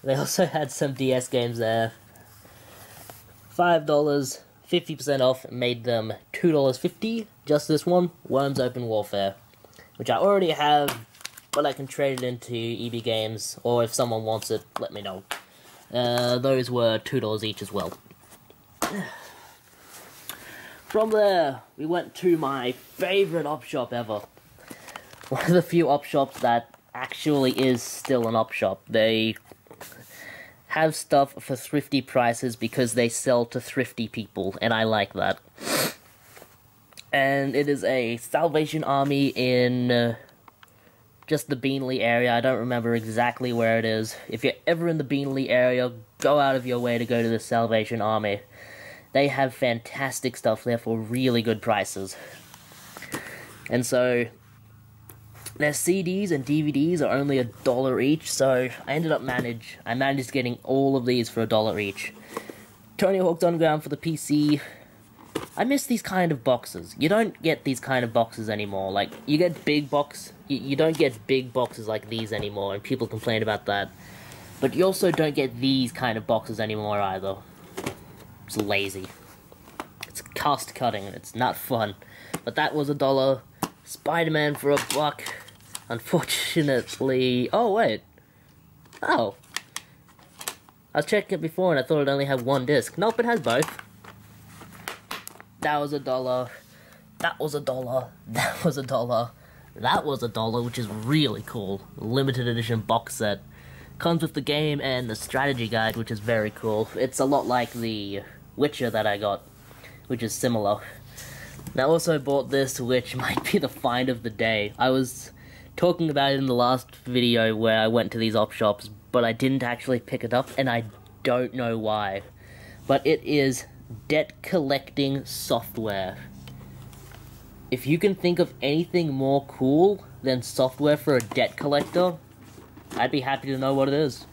They also had some DS games there. $5, 50% off, made them $2.50. Just this one, Worms Open Warfare, which I already have, but I can trade it into EB Games, or if someone wants it, let me know. Those were $2 each as well. From there, we went to my favorite op shop ever. One of the few op shops that actually is still an op shop. They have stuff for thrifty prices because they sell to thrifty people, and I like that. And it is a Salvation Army in just the Beanley area. I don't remember exactly where it is. If you're ever in the Beanley area, go out of your way to go to the Salvation Army. They have fantastic stuff there for really good prices. And so their CDs and DVDs are only $1 each, so I managed getting all of these for $1 each. Tony Hawk's Underground for the PC. I miss these kind of boxes. You don't get these kind of boxes anymore. Like, you get big box, you don't get big boxes like these anymore, and people complain about that. But you also don't get these kind of boxes anymore either. It's lazy. It's cost cutting, and it's not fun. But that was $1. Spider-Man for $1. Unfortunately... Oh, wait. Oh. I was checking it before, and I thought it only had one disc. Nope, it has both. That was $1. That was $1. That was $1. That was $1, which is really cool. Limited edition box set. Comes with the game and the strategy guide, which is very cool. It's a lot like the Witcher that I got, which is similar. And I also bought this, which might be the find of the day. I was talking about it in the last video where I went to these op shops, but I didn't actually pick it up, and I don't know why. But it is debt collecting software. If you can think of anything more cool than software for a debt collector, I'd be happy to know what it is.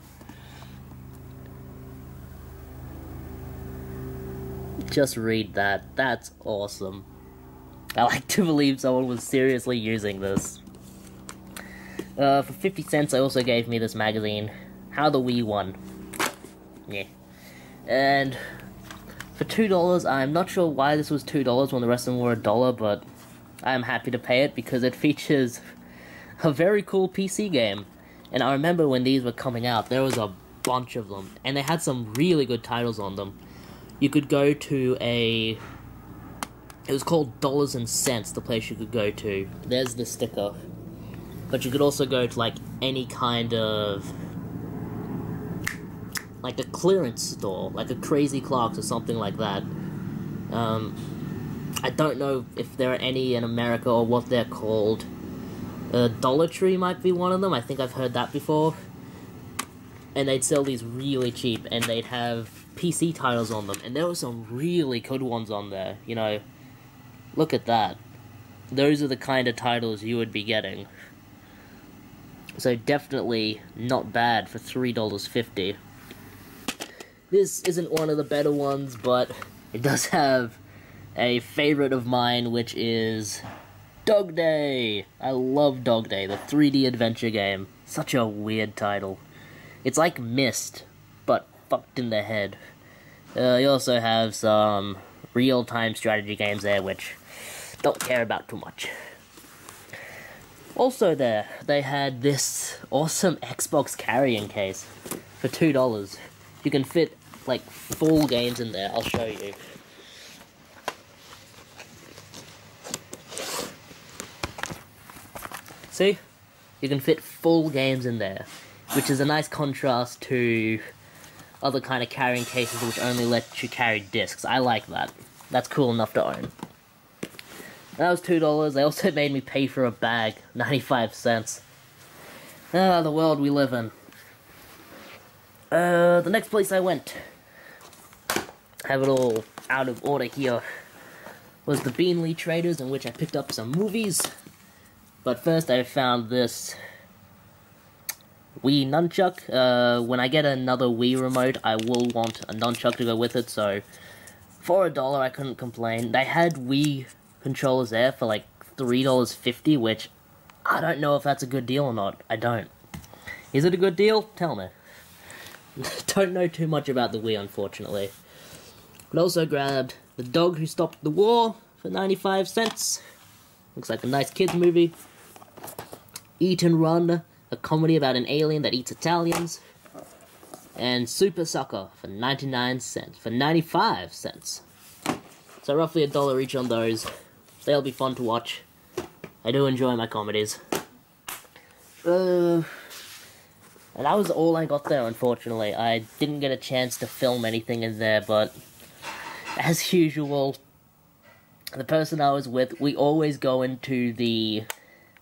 Just read that. That's awesome. I like to believe someone was seriously using this. For 50 cents, I also gave me this magazine, How the Wii Won. Yeah. And for $2, I'm not sure why this was $2 when the rest of them were $1, but I'm happy to pay it because it features a very cool PC game. And I remember when these were coming out, there was a bunch of them, and they had some really good titles on them. You could go to it was called Dollars and Cents, the place you could go to. There's the sticker. But you could also go to, like, any kind of, like, a clearance store, like a Crazy Clark's or something like that. I don't know if there are any in America or what they're called. Dollar Tree might be one of them. I think I've heard that before. And they'd sell these really cheap, and they'd have PC titles on them. And there were some really good ones on there, you know. Look at that. Those are the kind of titles you would be getting. So definitely not bad for $3.50. This isn't one of the better ones, but it does have a favorite of mine, which is Dog Day. I love Dog Day, the 3D adventure game. Such a weird title. It's like Myst, but fucked in the head. You also have some real-time strategy games there, which don't care about too much. Also there, they had this awesome Xbox carrying case for $2. You can fit, like, full games in there. I'll show you. See? You can fit full games in there, which is a nice contrast to other kind of carrying cases which only let you carry discs. I like that. That's cool enough to own. That was $2. They also made me pay for a bag, 95 cents. Ah, the world we live in. The next place I went, have it all out of order here, was the Beanley Traders, in which I picked up some movies. But first I found this Wii nunchuck. When I get another Wii remote, I will want a nunchuck to go with it, so for $1 I couldn't complain. They had Wii controllers there for like $3.50, which I don't know if that's a good deal or not. I don't. Is it a good deal? Tell me. Don't know too much about the Wii, unfortunately. But also grabbed The Dog Who Stopped the War for 95 cents. Looks like a nice kids movie. Eat and Run, a comedy about an alien that eats Italians. And Super Sucker for 95 cents. So roughly $1 each on those. They'll be fun to watch. I do enjoy my comedies. And that was all I got there, unfortunately. I didn't get a chance to film anything in there, but as usual, the person I was with, we always go into the...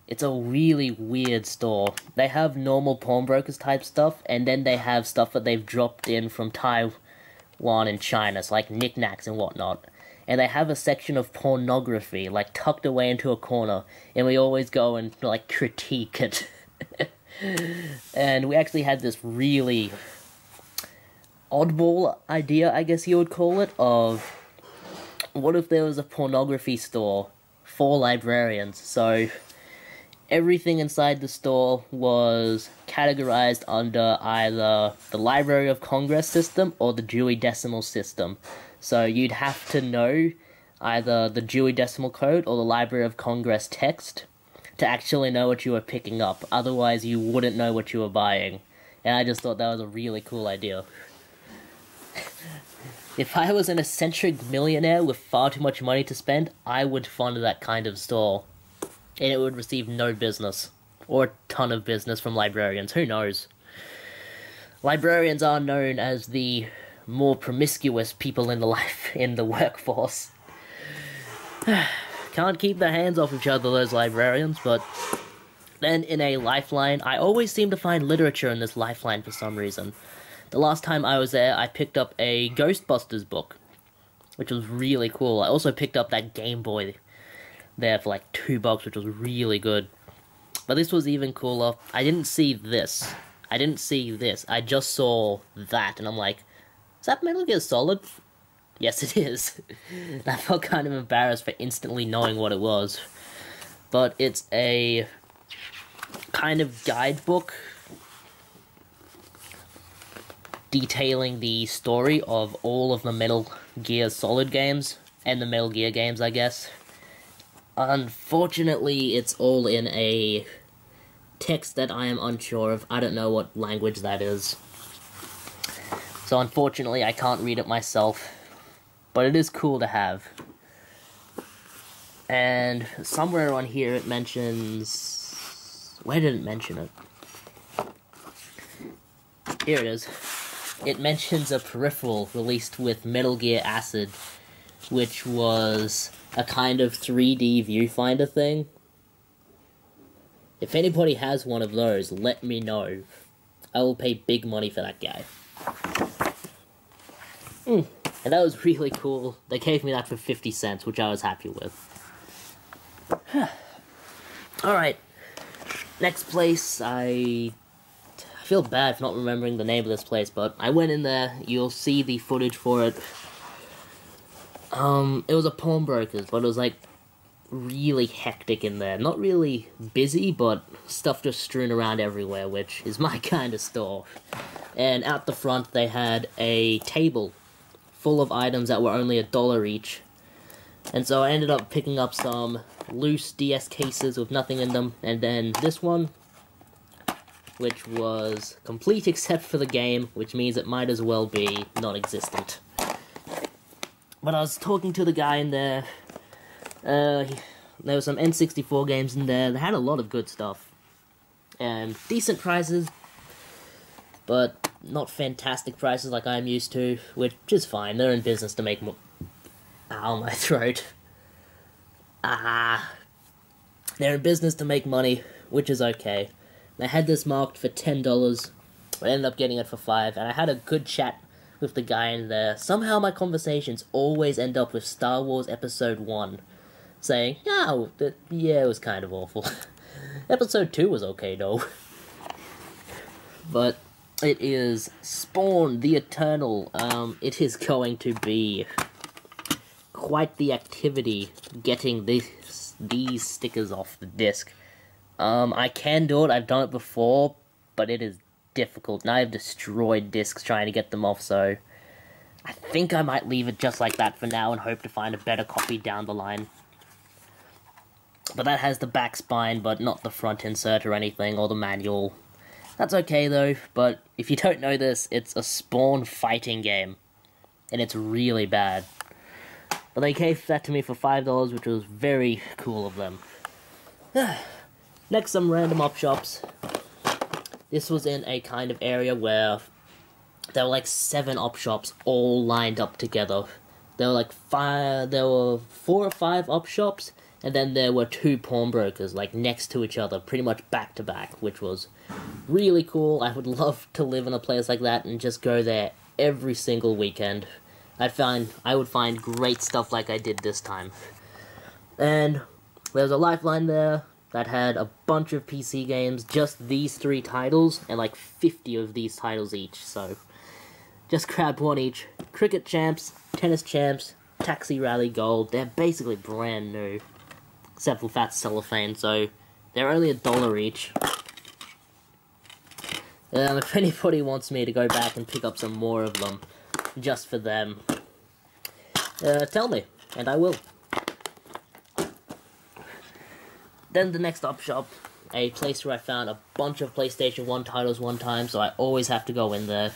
It's a really weird store. They have normal Pawnbrokers type stuff, and then they have stuff that they've dropped in from Taiwan and China, so like knickknacks and whatnot. And they have a section of pornography, like tucked away into a corner, and we always go and like critique it. And we actually had this really oddball idea, I guess you would call it, of what if there was a pornography store for librarians. So everything inside the store was categorized under either the Library of Congress system or the Dewey Decimal System. So you'd have to know either the Dewey Decimal Code or the Library of Congress text to actually know what you were picking up. Otherwise, you wouldn't know what you were buying. And I just thought that was a really cool idea. If I was an eccentric millionaire with far too much money to spend, I would fund that kind of store. And it would receive no business. Or a ton of business from librarians. Who knows? Librarians are known as the more promiscuous people in the workforce. Can't keep their hands off each other, those librarians, but then in a Lifeline, I always seem to find literature in this Lifeline for some reason. The last time I was there, I picked up a Ghostbusters book, which was really cool. I also picked up that Game Boy there for like $2, which was really good. But this was even cooler. I didn't see this. I just saw that, and I'm like, is that Metal Gear Solid? Yes, it is. I felt kind of embarrassed for instantly knowing what it was. But it's a kind of guidebook detailing the story of all of the Metal Gear Solid games, and the Metal Gear games, I guess. Unfortunately, it's all in a text that I am unsure of. I don't know what language that is. So unfortunately, I can't read it myself. But it is cool to have. And somewhere on here it mentions... Where did it mention it? Here it is. It mentions a peripheral released with Metal Gear Acid, which was a kind of 3D viewfinder thing. If anybody has one of those, let me know. I will pay big money for that guy. And that was really cool. They gave me that for 50 cents, which I was happy with. Alright. Next place, I feel bad for not remembering the name of this place, but I went in there. You'll see the footage for it. It was a Pawnbrokers, but it was like really hectic in there. Not really busy, but stuff just strewn around everywhere, which is my kind of store. And out the front, they had a table full of items that were only $1 each. And so I ended up picking up some loose DS cases with nothing in them, and then this one, which was complete except for the game, which means it might as well be non-existent. But I was talking to the guy in there. There were some N64 games in there. They had a lot of good stuff. And decent prices, but not fantastic prices like I'm used to, which is fine. They're in business to make more... Ow, my throat. They're in business to make money, which is okay. I had this marked for $10. I ended up getting it for $5, and I had a good chat with the guy in there. Somehow my conversations always end up with Star Wars Episode 1, saying, yeah, it was kind of awful. Episode 2 was okay, though. But it is Spawn the Eternal. It is going to be quite the activity getting these stickers off the disc. I can do it, I've done it before, but it is difficult, and I have destroyed discs trying to get them off, so I think I might leave it just like that for now and hope to find a better copy down the line. But that has the back spine, but not the front insert or anything, or the manual. That's okay though, but if you don't know this, it's a Spawn fighting game, and it's really bad. But they gave that to me for $5, which was very cool of them. Next, some random op shops. This was in a kind of area where there were like 7 op shops all lined up together. There were 4 or 5 op shops, and then there were 2 pawnbrokers, like next to each other, pretty much back to back, which was really cool. I would love to live in a place like that and just go there every single weekend. I would find great stuff like I did this time. And there's a Lifeline there that had a bunch of PC games, just these 3 titles, and like 50 of these titles each, so just grabbed one each. Cricket Champs, Tennis Champs, Taxi Rally Gold, they're basically brand new, except for Fat Cellophane, so they're only $1 each. If anybody wants me to go back and pick up some more of them, just for them, tell me, and I will. Then the next op shop, a place where I found a bunch of PlayStation 1 titles one time, so I always have to go in there.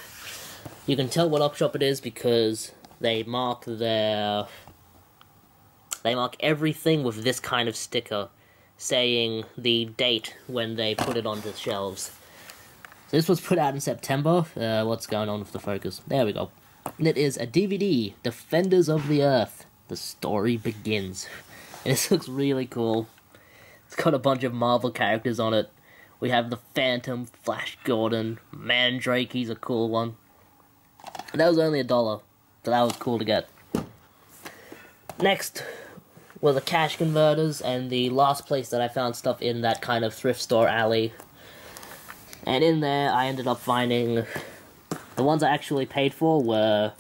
You can tell what op shop it is because they mark everything with this kind of sticker, saying the date when they put it onto the shelves. So this was put out in September. What's going on with the focus? There we go. And it is a DVD, Defenders of the Earth. The story begins. And this looks really cool. It's got a bunch of Marvel characters on it. We have the Phantom, Flash Gordon, Mandrake, he's a cool one. And that was only $1, so that was cool to get. Next were the cash converters, and the last place that I found stuff in that kind of thrift store alley. And in there, I ended up finding... The ones I actually paid for were...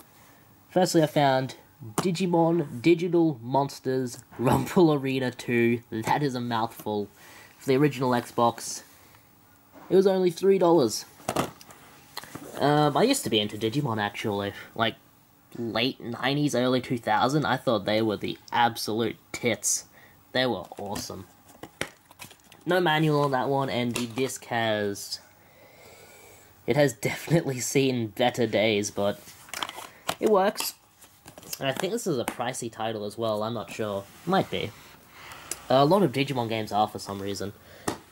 Firstly, I found Digimon Digital Monsters Rumble Arena 2. That is a mouthful. For the original Xbox, it was only $3. I used to be into Digimon, actually. Like, late 90s, early 2000. I thought they were the absolute tits. They were awesome. No manual on that one, and the disc has... It has definitely seen better days, but it works. And I think this is a pricey title as well, I'm not sure. Might be. A lot of Digimon games are for some reason.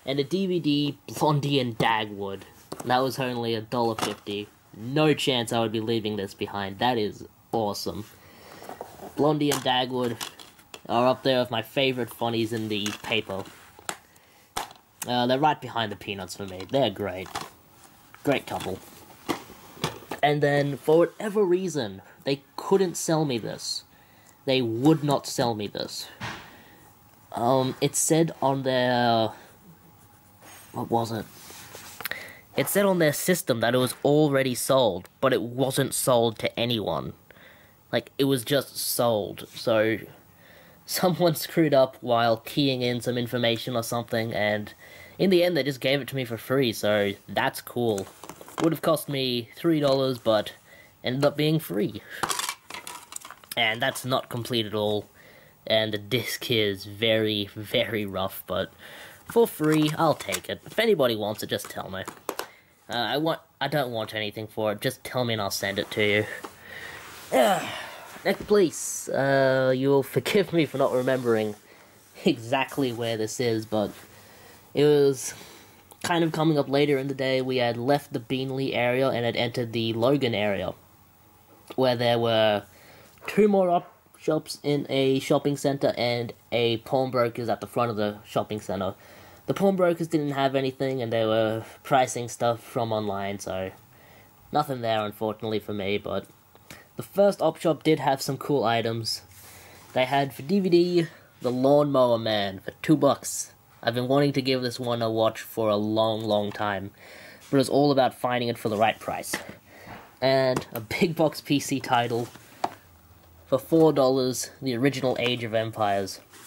And a DVD, Blondie and Dagwood. That was only $1.50. No chance I would be leaving this behind. That is awesome. Blondie and Dagwood are up there with my favorite funnies in the paper. They're right behind the Peanuts for me. They're great. Great couple. And then, for whatever reason, they couldn't sell me this. They would not sell me this. It said on their... What was it? It said on their system that it was already sold, but it wasn't sold to anyone. Like, it was just sold. So, someone screwed up while keying in some information or something, and in the end they just gave it to me for free, so that's cool. Would have cost me $3, but ended up being free. And that's not complete at all, and the disc is very, very rough, but for free, I'll take it. If anybody wants it, just tell me. I don't want anything for it, just tell me and I'll send it to you. Next place, you'll forgive me for not remembering exactly where this is, but it was kind of coming up later in the day. We had left the Beanley area and had entered the Logan area, where there were 2 more op shops in a shopping center and a Pawnbrokers at the front of the shopping center. The Pawnbrokers didn't have anything, and they were pricing stuff from online, so nothing there, unfortunately, for me, but the first op shop did have some cool items. They had, for DVD, The Lawnmower Man for $2. I've been wanting to give this one a watch for a long, long time, but it was all about finding it for the right price. And a big box PC title for $4, the original Age of Empires.